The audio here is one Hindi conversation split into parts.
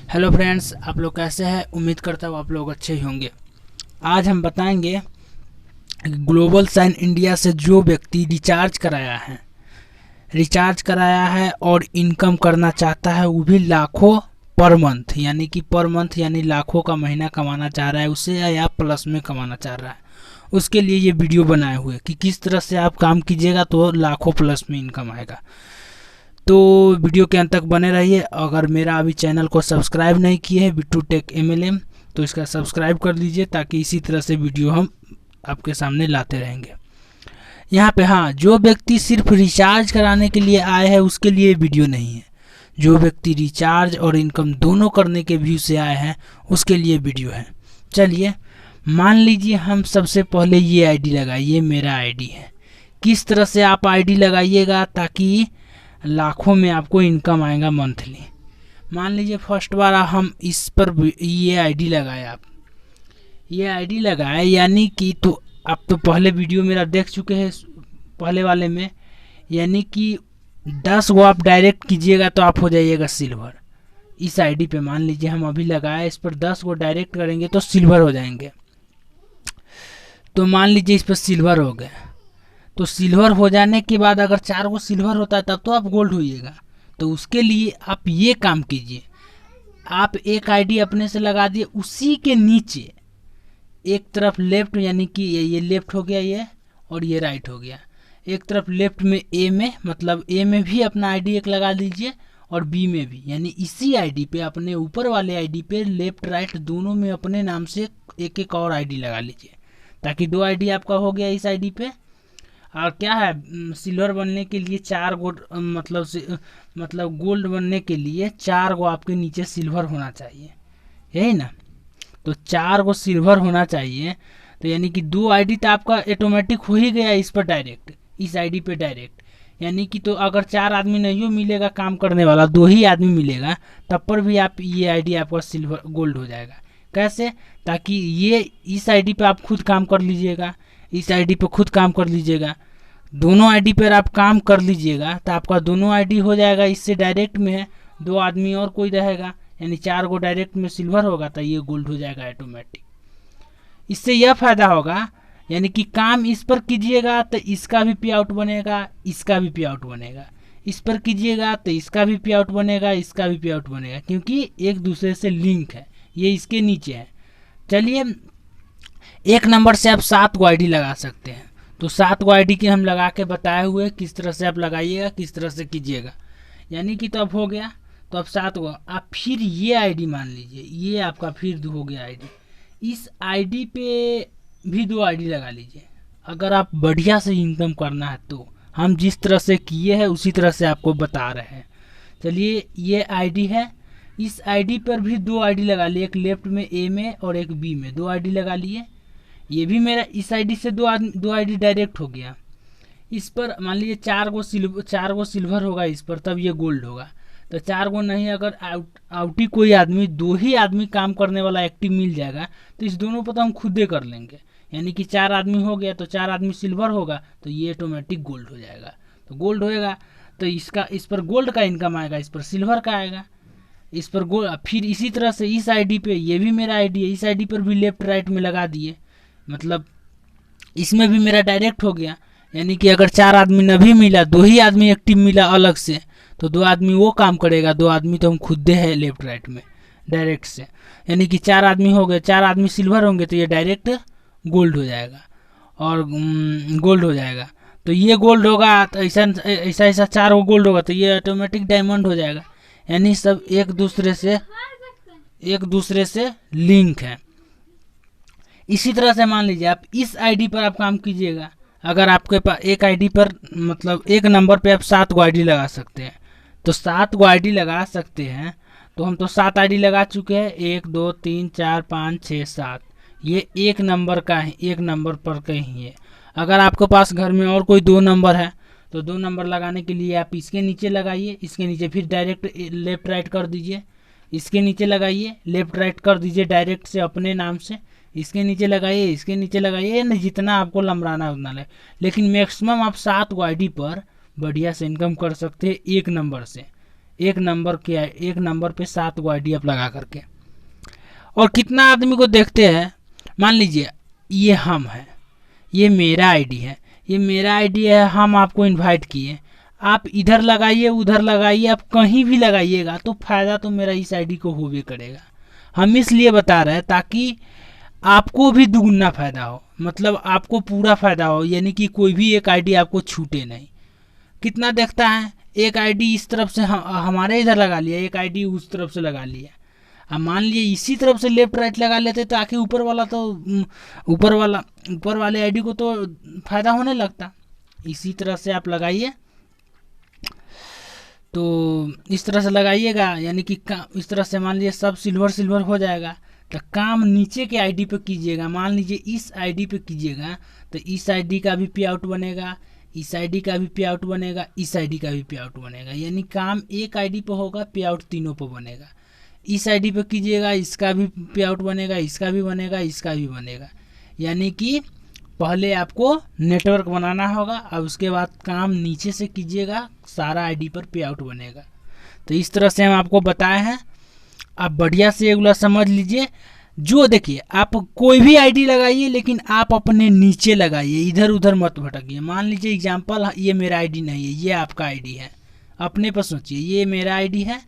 हेलो फ्रेंड्स, आप लोग कैसे हैं? उम्मीद करता हूँ आप लोग अच्छे ही होंगे। आज हम बताएंगे ग्लोबल साइन इंडिया से जो व्यक्ति रिचार्ज कराया है और इनकम करना चाहता है, वो भी लाखों पर मंथ यानी लाखों का महीना कमाना चाह रहा है उसे, या प्लस में कमाना चाह रहा है, उसके लिए ये वीडियो बनाए हुए कि किस तरह से आप काम कीजिएगा तो लाखों प्लस में इनकम आएगा। तो वीडियो के अंत तक बने रहिए। अगर मेरा अभी चैनल को सब्सक्राइब नहीं किए है बिट्टू टेक MLM, तो इसका सब्सक्राइब कर लीजिए ताकि इसी तरह से वीडियो हम आपके सामने लाते रहेंगे। यहाँ पे हाँ, जो व्यक्ति सिर्फ रिचार्ज कराने के लिए आए हैं उसके लिए वीडियो नहीं है। जो व्यक्ति रिचार्ज और इनकम दोनों करने के व्यू से आए हैं उसके लिए वीडियो है। चलिए, मान लीजिए हम सबसे पहले ये आईडी लगाइए, मेरा आईडी है। किस तरह से आप आईडी लगाइएगा ताकि लाखों में आपको इनकम आएगा मंथली। मान लीजिए फर्स्ट बार हम इस पर ये आईडी लगाए, आप ये आईडी लगाए यानी कि तो आप तो पहले वीडियो मेरा देख चुके हैं पहले वाले में, यानी कि 10 गो आप डायरेक्ट कीजिएगा तो आप हो जाइएगा सिल्वर। इस आईडी पे मान लीजिए हम अभी लगाए, इस पर 10 गो डायरेक्ट करेंगे तो सिल्वर हो जाएंगे। तो मान लीजिए इस पर सिल्वर हो गए, तो सिल्वर हो जाने के बाद अगर 4 गो सिल्वर होता है तब तो आप गोल्ड होइएगा। तो उसके लिए आप ये काम कीजिए, आप एक आईडी अपने से लगा दिए, उसी के नीचे एक तरफ लेफ्ट, यानी कि ये लेफ्ट हो गया ये, और ये राइट हो गया। एक तरफ लेफ्ट में ए में, मतलब ए में भी अपना आईडी एक लगा दीजिए और बी में भी, यानी इसी आईडी पे, अपने ऊपर वाले आईडी पे लेफ्ट राइट दोनों में अपने नाम से एक एक और आईडी लगा लीजिए, ताकि 2 आईडी आपका हो गया इस आईडी पे। और क्या है, सिल्वर बनने के लिए 4 गो, मतलब गोल्ड बनने के लिए 4 गो आपके नीचे सिल्वर होना चाहिए, यही ना। तो 4 गो सिल्वर होना चाहिए, तो यानी कि 2 आईडी तो आपका ऑटोमेटिक हो ही गया इस पर डायरेक्ट, इस आईडी पे डायरेक्ट। यानी कि तो अगर 4 आदमी नहीं मिलेगा काम करने वाला, 2 ही आदमी मिलेगा, तब पर भी आप ये आईडी आपका सिल्वर गोल्ड हो जाएगा। कैसे? ताकि ये इस आईडी पे आप खुद काम कर लीजिएगा, इस आईडी पे खुद काम कर लीजिएगा, दोनों आईडी पर आप काम कर लीजिएगा तो आपका दोनों आईडी हो जाएगा। इससे डायरेक्ट में है 2 आदमी और कोई रहेगा, यानी 4 गो डायरेक्ट में सिल्वर होगा तो ये गोल्ड हो जाएगा ऑटोमेटिक। इससे यह फायदा होगा, यानी कि काम इस पर कीजिएगा तो इसका भी पे आउट बनेगा, इसका भी पे आउट बनेगा, इस पर कीजिएगा तो इसका भी पे आउट बनेगा, इसका भी पे आउट बनेगा, क्योंकि एक दूसरे से लिंक है, ये इसके नीचे है। चलिए, एक नंबर से आप 7 गो आईडी लगा सकते हैं। तो 7 गो आईडी के हम लगा के बताए हुए किस तरह से आप लगाइएगा, किस तरह से कीजिएगा, यानी कि तो अब हो गया। तो अब 7 गो आप फिर ये आईडी मान लीजिए, ये आपका फिर हो गया आईडी। इस आईडी पे भी 2 आईडी लगा लीजिए। अगर आप बढ़िया से इनकम करना है तो हम जिस तरह से किए हैं उसी तरह से आपको बता रहे हैं। चलिए, ये आईडी है, इस आईडी पर भी 2 आईडी लगा लिए, एक लेफ्ट में ए में और एक बी में, 2 आईडी लगा लिए। ये भी मेरा इस आईडी से 2 आईडी डायरेक्ट हो गया। इस पर मान लीजिए 4 गो सिल्वर होगा इस पर, तब ये गोल्ड होगा। तो 4 गो नहीं, अगर आउटी कोई आदमी, 2 ही आदमी काम करने वाला एक्टिव मिल जाएगा तो इस दोनों पर तो हम खुद ही कर लेंगे, यानी कि 4 आदमी हो गया तो 4 आदमी सिल्वर होगा तो ये ऑटोमेटिक गोल्ड हो जाएगा। तो गोल्ड होएगा तो इस पर गोल्ड का इनकम आएगा, इस पर सिल्वर का आएगा, इस पर गोल्ड। फिर इसी तरह से इस आईडी पे, ये भी मेरा आईडी है, इस आईडी पर भी लेफ्ट राइट में लगा दिए, मतलब इसमें भी मेरा डायरेक्ट हो गया। यानी कि अगर 4 आदमी नहीं मिला, 2 ही आदमी एक्टिव मिला अलग से, तो 2 आदमी वो काम करेगा, 2 आदमी तो हम खुद दे है लेफ्ट राइट में डायरेक्ट से, यानी कि 4 आदमी हो गए, 4 आदमी सिल्वर होंगे तो ये डायरेक्ट गोल्ड हो जाएगा, और गोल्ड हो जाएगा। तो ये गोल्ड होगा तो ऐसा 4 गो गोल्ड होगा तो ये ऑटोमेटिक डायमंड हो जाएगा। यानी सब एक दूसरे से लिंक है। इसी तरह से मान लीजिए आप इस आईडी पर आप काम कीजिएगा। अगर आपके पास एक आईडी पर, मतलब एक नंबर पे आप 7 गो आईडी लगा सकते हैं, तो 7 गो आईडी लगा सकते हैं। तो हम तो 7 आईडी लगा चुके हैं, 1 2 3 4 5 6 7, ये एक नंबर का है, एक नंबर पर कहीं है। अगर आपके पास घर में और कोई 2 नंबर है तो 2 नंबर लगाने के लिए आप इसके नीचे लगाइए, इसके नीचे फिर डायरेक्ट लेफ्ट राइट कर दीजिए, इसके नीचे लगाइए, लेफ्ट राइट कर दीजिए डायरेक्ट से अपने नाम से, इसके नीचे लगाइए, इसके नीचे लगाइए, न जितना आपको लंबराना उतना ले। लेकिन मैक्सिमम आप 7 गो आईडी पर बढ़िया से इनकम कर सकते हैं एक नंबर से। एक नंबर पे 7 गो आईडी आप लगा करके। और कितना आदमी को देखते हैं, मान लीजिए ये हम है, ये मेरा आईडी है, ये मेरा आईडी है, हम आपको इनवाइट किए, आप इधर लगाइए उधर लगाइए, आप कहीं भी लगाइएगा तो फायदा तो मेरा इस आईडी को होबे करेगा। हम इसलिए बता रहे हैं ताकि आपको भी दुगुना फायदा हो, मतलब आपको पूरा फायदा हो, यानी कि कोई भी एक आईडी आपको छूटे नहीं। कितना देखता है, एक आईडी इस तरफ से हमारे इधर लगा लिया, एक आईडी उस तरफ से लगा लिया। अब मान लीजिए इसी तरफ से लेफ्ट राइट लगा लेते तो आखिर ऊपर वाले आईडी को तो फायदा होने लगता। इसी तरह से आप लगाइए, तो इस तरह से लगाइएगा, यानी कि इस तरह से मान लीजिए सब सिल्वर हो जाएगा। तो काम नीचे के आईडी पे कीजिएगा, मान लीजिए इस आईडी पे कीजिएगा तो इस आईडी का भी पे आउट बनेगा, इस आईडी का भी पे आउट बनेगा, इस आईडी का भी पे आउट बनेगा, यानी काम एक आईडी पे होगा, पे आउट तीनों पे बनेगा। इस आईडी पे कीजिएगा, इसका भी पे आउट बनेगा, इसका भी बनेगा, इसका भी बनेगा। यानी कि पहले आपको नेटवर्क बनाना होगा और उसके बाद काम नीचे से कीजिएगा, सारा आईडी पर पे आउट बनेगा। तो इस तरह से हम आपको बताए हैं, आप बढ़िया से एगुला समझ लीजिए। जो देखिए आप कोई भी आईडी लगाइए, लेकिन आप अपने नीचे लगाइए, इधर उधर मत भटकिए। मान लीजिए एग्जांपल, ये मेरा आईडी नहीं है, ये आपका आईडी है, अपने पर सोचिए ये मेरा आईडी है,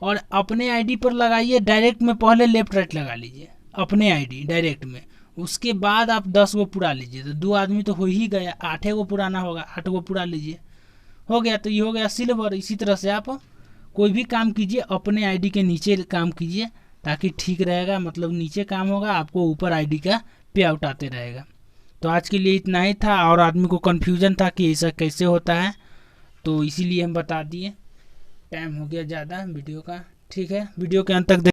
और अपने आईडी पर लगाइए डायरेक्ट में, पहले लेफ्ट राइट लगा लीजिए अपने आईडी डायरेक्ट में, उसके बाद आप 10 गो पुरा लीजिए। तो 2 आदमी तो हो ही गया, 8 गो पुराना होगा, 8 गो पुरा लीजिए, हो गया। तो ये हो गया सिल्वर। इसी तरह से आप कोई भी काम कीजिए अपने आईडी के नीचे काम कीजिए, ताकि ठीक रहेगा, मतलब नीचे काम होगा, आपको ऊपर आईडी का पे आउट आते रहेगा। तो आज के लिए इतना ही था, और आदमी को कन्फ्यूजन था कि ऐसा कैसे होता है, तो इसीलिए हम बता दिए। टाइम हो गया ज़्यादा वीडियो का, ठीक है, वीडियो के अंत तक